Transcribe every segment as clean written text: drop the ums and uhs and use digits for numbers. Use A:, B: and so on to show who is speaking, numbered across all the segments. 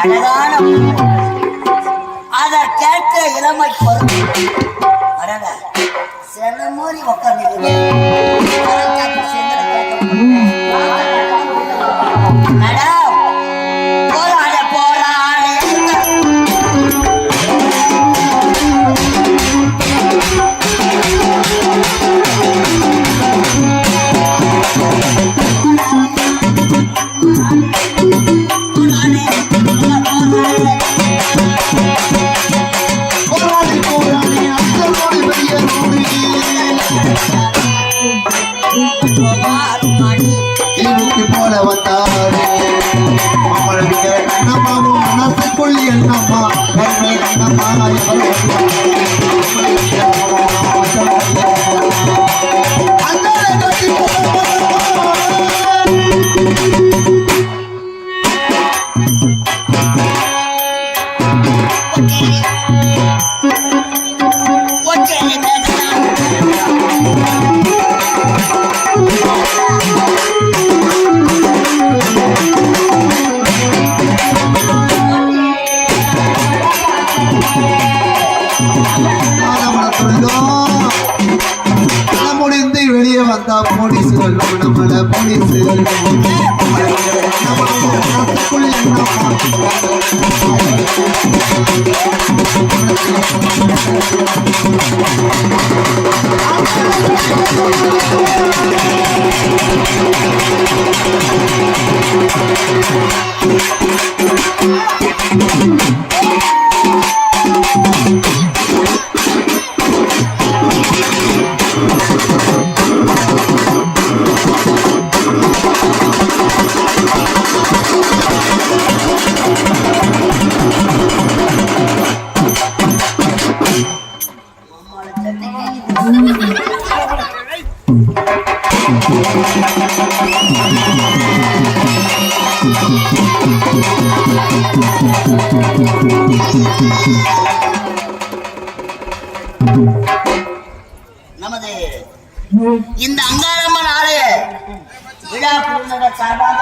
A: அழகான அதை கேட்க இளமை சில மாதிரி உட்கார்ந்து
B: போல வந்தாரே மனசுக்குள் என்னம்மா முடிந்து வெளியே வந்தா போலீஸ்கள் நம்மள போலீஸ்கள்
A: நமது இந்த அங்காளம்மன் ஆலய விழா குழுவினர் சார்பாக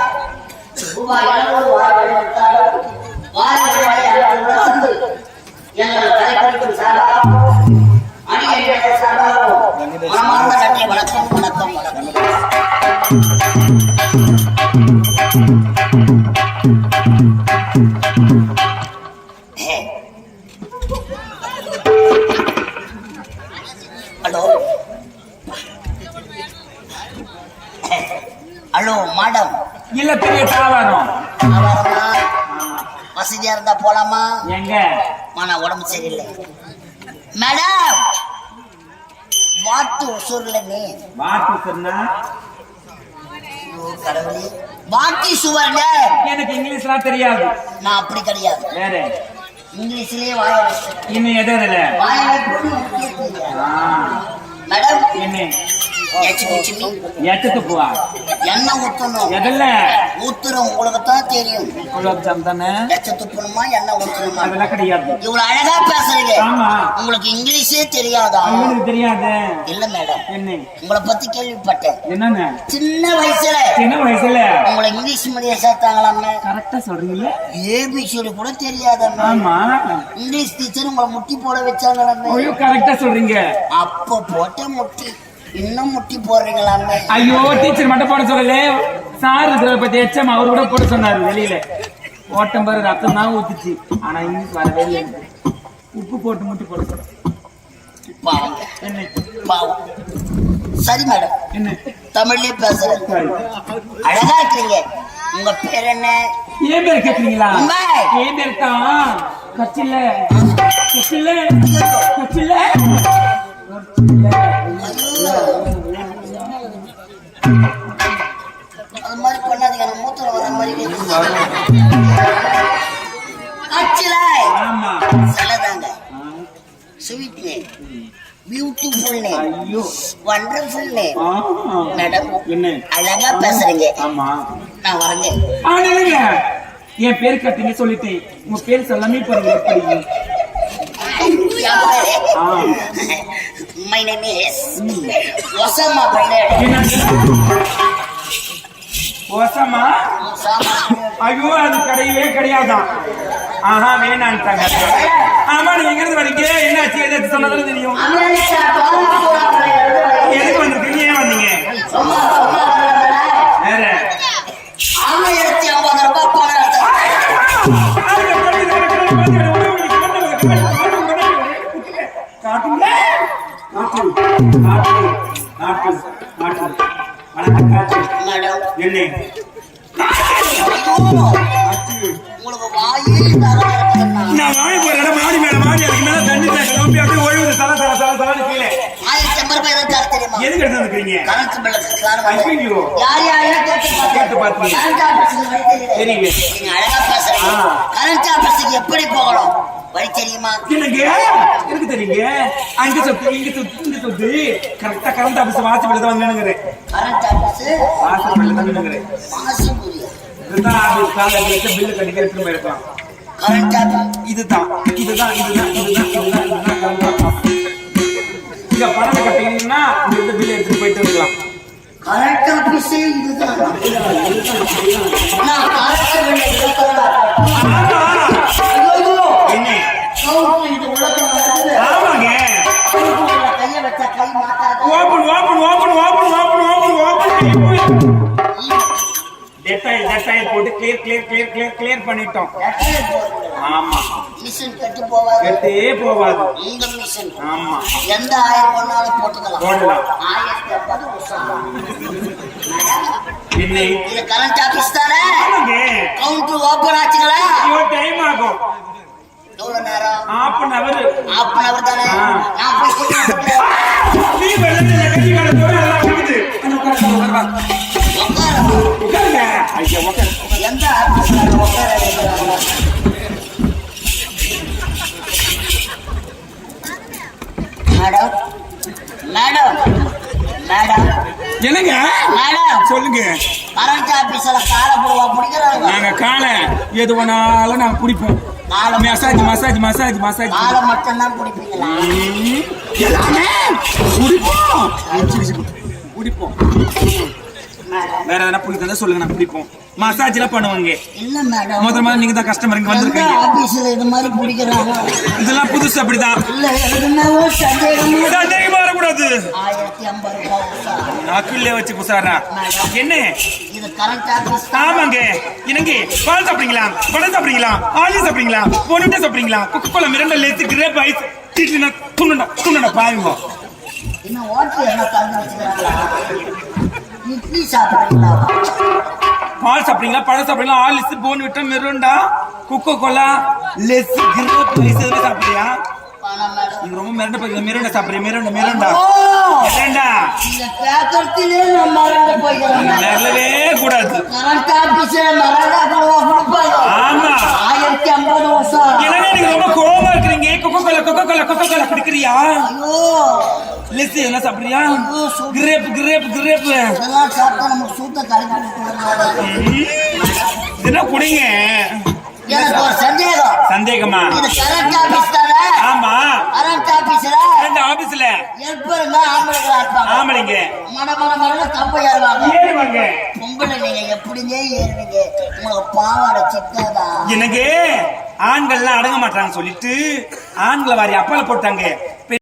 A: ரூபாய் 200 எங்கள் கலைப்பணிக்கும் சார்பாக அணியர்கள் சார்பாக மனமார்ந்த நன்றி. வணக்கம் வணக்கம் வணக்கம். Hello hello madam.
C: இல்ல பெரிய தாவாரம்
A: வசதியா இருந்தா போலாமா?
C: எங்க
A: ஆனா உடம்பு சரியில்லை மேடம். வாட்டு ஒசூர்ல நீ
C: வாட்டு சொன்னா
A: கடவுளே வாட்டி சுவர்ல
C: எனக்கு இங்கிலீஷ்லாம் தெரியாது.
A: நான் அப்படி கிடையாது.
C: வேற
A: இங்கிலீஷ்லயே வாய
C: இன்னும் எதில்
A: மேடம்
C: என்ன
A: எச்சத்து
C: போவா
A: என்ன ஊத்தணும்?
C: எதில்
A: ஊத்துறோம் உங்களுக்கு தான் தெரியும்.
C: குலோப்ஜாம் தானே
A: எச்ச துப்பணுமா என்ன ஊத்தணுமா?
C: அதெல்லாம் கிடையாது.
A: இவ்வளவு அழகா பேசுறீங்க.
C: ஆமா
A: உங்களுக்கு இங்கிலீஷே தெரியாதா?
C: உங்களுக்கு தெரியாது.
A: இல்ல மேடம்
C: என்ன
A: உங்களை பத்தி கேள்விப்பட்டேன்.
C: என்னன்னு
A: சின்ன வயசுல உங்களை இங்கிலீஷ் மீடியம் சேர்த்தாங்களாமே.
C: கரெக்டா சொல்றீங்கல்ல.
A: ஏபிசிடி கூட தெரியாத
C: ஆமா
A: இங்கிலீஷ் டீச்சர் உங்களை முட்டி போட வச்சாங்களாமே.
C: கரெக்டா சொல்றீங்க.
A: அப்ப போட்ட முட்டி இன்னும் முட்டி போடுறீங்களாமே.
C: ஐயோ டீச்சர் மட்டும் போட சொல்லல. சாரு பத்தி எச்சம் அவரு கூட போட சொன்னாரு. வெளியில ஓட்டம் பாரு ரத்தம் தான் ஊத்துச்சு. ஆனா இங்கிலீஷ் வரவே இல்லை. உப்பு போட்டு முட்டு போட சொல்ற.
A: பாவம்
C: என்ன
A: பாவம். சரி மேடம்,
C: என்ன
A: தமிழ்லயே பேசுறேன். அழகா இருக்கிறீங்க. உங்க பேர் என்ன?
C: ஏன் பேர் கேட்குறீங்களா?
A: உண்மை.
C: ஏன் பேர் தான் கச்சில்ல கச்சில்ல கச்சில்ல
A: அது மாதிரி பண்ணாதீங்க, நான் மூத்திரம் வர மாதிரி ஆச்சுல.
C: ஆமா
A: சொல்லதாங்க. ஸ்வீட் நேம், பியூட்டிஃபுல் நேம்,
C: ஐயோ
A: வண்டர்ஃபுல் நேம்.
C: ஆ.
A: மேடம்
C: என்ன
A: அழகா பேசுறீங்க.
C: ஆமா
A: நான் வரேங்க.
C: இல்லைங்க என் பேர் கட்டிங்க சொல்லிட்டேன். உங்க பேர் சொல்லாமே போறீங்க எப்படி? ஆ.
A: My name is Osama bin Laden.
C: என்ன ஓசமா?
A: Osama.
C: ஐயோ அது கிடையவே கிடையாதான். ஆஹா வேணான்ட்டாங்க. ஆமா நீங்க எங்க இருந்து வரீங்க? என்னாச்சு? எதாச்சும் சொன்னதால தெரியும்.
A: அமெரிக்கா பாலாபுரம்
C: எதுக்கு வந்திருக்கீங்க? ஏன் வந்தீங்க? வேற
A: 1050 ரூபாய் பணம் மேடம்.
C: என்ன
A: உங்களுக்கு வாயே தரம் இருக்குதுன்னா
C: நான் வாங்கி போற இடம் மாடி மேல மாடி அதுக்கு மேல தண்ணி தேக்க நம்பி அப்படியே ஒழுகுது சல சல சல சல கீழே
A: 1050 ரூபாய் தான் தர தெரியுமா?
C: எதுக்கு எடுத்து வந்துக்கிறீங்க?
A: கரண்ட் பில்லுக்கு
C: ஐயோ
A: யார் யாரையும் கேட்டு
C: பார்த்தீங்க.
A: கரண்ட் ஆபீஸ்க்கு வழி தெரியுது.
C: தெரியுங்க.
A: நீங்க அழகா பேசுறீங்க. கரண்ட் ஆபீஸ்க்கு எப்படி போகணும் வழி தெரியுமா?
C: என்னங்க எனக்கு தெரியுங்க. அங்க சொத்து இங்க சொத்து இங்க சொத்து கரெக்டா கரண்ட் ஆபீஸ் வாசப்படி தான் வந்துனுங்கிறேன்.
A: கரண்ட் ஆபீஸ்
C: வாசப்படி தான் வந்துனுங்கிறேன்.
A: மாசுபுரி.
C: இதுதான் ஆபீஸ் காலையில வச்சு பில்லு கட்டி எடுத்துட்டு போயிருக்கலாம்.
A: கரண்ட் ஆபீஸ்
C: இதுதான் இதுதான் இதுதான் இதுதான் இதுதான் இதுதான் கரண்ட் ஆபீஸ். இங்க பணத்தை கட்டிங்கன்னா இந்த பில்லு எடுத்துட்டு போயிட்டு இருக்கலாம்.
A: கரண்ட் ஆபீஸ் இதுதான். நான் கரண்ட் பில்லை
C: என்ன
A: இது உலகம் நடக்குது.
C: ஆமாங்க.
A: கையை வச்சா கை மாட்டாது.
C: Open open open open open open open Dettol போட்டு கிளியர் பண்ணிட்டோம். ஆமா
A: மிஷின் கட்டி போவாது.
C: கெட்டே போவாது.
A: இந்த மிஷின்
C: ஆமா
A: எந்த ஆயிரம் ஒன்னாலும் போட்டுக்கலாம்.
C: போடலாம்.
A: 1050 வருஷம்.
C: என்ன
A: இது கரண்ட் ஆபீஸ் தானே?
C: ஆமாங்க.
A: கவுண்டர் ஓபன் ஆச்சுங்களா?
C: ஐயோ டைம் ஆகும்.
A: எவ்வளவு நேரம்?
C: half an hour.
A: half an hour தானே?
C: ஆ.
A: நான் போய் சொல்லுறேன்.
C: நீ வெள்ளத்துல கட்டி மேல போய் எல்லாம் இருக்குது. உட்காருங்க. ஐயா உட்காரு.
A: எந்த ஆபீஸ்ல உட்கார வைக்கிறாங்க? மேடம் மேடம் மேடம்
C: என்னங்க
A: மேடம்
C: சொல்லுங்க.
A: கரண்ட் ஆபீஸ்ல காலை போடுவா பிடிக்கிறாங்க.
C: நாங்க காலை எது வேணாலும் நாங்க பிடிப்போம்.
A: காலை
C: மசாஜ் மசாஜ் மசாஜ் மசாஜ்
A: காலை மட்டும்தான் பிடிப்பீங்களா?
C: எல்லாமே பிடிப்போம் பிடிப்போம்.
A: மேடம்
C: வேற எதனா பிடிக்கிறதா சொல்லுங்க, நான் பிடிப்போம். மசாஜ் எல்லாம் பண்ணுவாங்க.
A: இல்ல மேடம்,
C: முதல்ல நீங்க தான் கஸ்டமர் இங்க
A: எந்த
C: வந்திருக்கீங்க.
A: ஆபீஸ்ல இது மாதிரி பிடிக்கிறாங்க?
C: இதெல்லாம் புதுசு அப்படிதான்.
A: இல்ல எதுனாவோ சந்தேகமா
C: சந்தேகமா வரக்கூடாது.
A: 1050 ரூபாய் சார்.
C: நாக்குள்ளே வச்சு புசாரா என்ன?
A: இது கரண்ட் ஆபீஸ்.
C: ஆமாங்க. என்னங்க பால் சாப்பிடுறீங்களா, பழம் சாப்பிடுறீங்களா, ஆலி சாப்பிடுறீங்களா, பொண்ணுட்ட சாப்பிடுறீங்களா, கொக்கோலா மிரண்டா லேத்து கிரேப் ஐஸ் திட்டுனா துண்ணடா பாருங்க.
A: இன்னும் ஹோட்டல் என்ன தந்து வச்சுக்கிறாங்களா? இட்லி சாப்பிடுறீங்களா?
C: பால் சாப்பிடுறீங்களா, பழம் சாப்பிடுறீங்களா, ஆலிஸ் Bournvita Mirinda Coca Cola Lay's grape ice எதுவும் சாப்பிடுறியா?
A: பணம் மேடம்.
C: நீங்க ரொம்ப மிரண்ட போய் மிரண்டா சாப்பிடுறீங்க. மிரண்டா மிரண்டா
A: ஓ,
C: மிரண்டா
A: இத கேட்கறதுலே நான் மறந்து போய்க்கிறேன்.
C: நல்லவே கூடாது.
A: கரண்ட் ஆபீஸ்ல மறந்தா கொடுப்பாங்க.
C: ஆமா.
A: 1050 வருஷம்.
C: எனவே நீங்க ரொம்ப கோவமா இருக்கிறீங்க. Coca Cola குடிக்கிறியா?
A: ஐயோ,
C: லெஸ் என்ன சாப்பிடுறியா?
A: ஐயோ, சூப்பர்.
C: கிரேப்
A: இதெல்லாம் சாப்பிட்டா நமக்கு சூத்த கலக்கி விட்டுருவாங்க.
C: என்ன குடிங்க.
A: எனக்கு ஒரு சந்தேகம்.
C: சந்தேகமா?
A: இது கரண்ட் ஆபீஸ் தானே?
C: ஆமா.
A: கரண்ட் ஆபீஸ்ல
C: ரெண்டு ஆபீஸ்ல
A: ஹெல்ப்பருங்க ஆம்பளைங்களா இருப்பாங்க.
C: ஆமலிங்க
A: மட கப்ப ஏறுவாங்க.
C: ஏறுவாங்க.
A: பொம்பளை நீங்க எப்படிங்க ஏறுவீங்க? உங்களுக்கு பாவாடை சிக்காதா?
C: எனக்கு ஆண்கள்லாம் அடங்க மாட்டாங்க சொல்லிட்டு ஆண்களை வாரி அப்பால போட்டாங்க.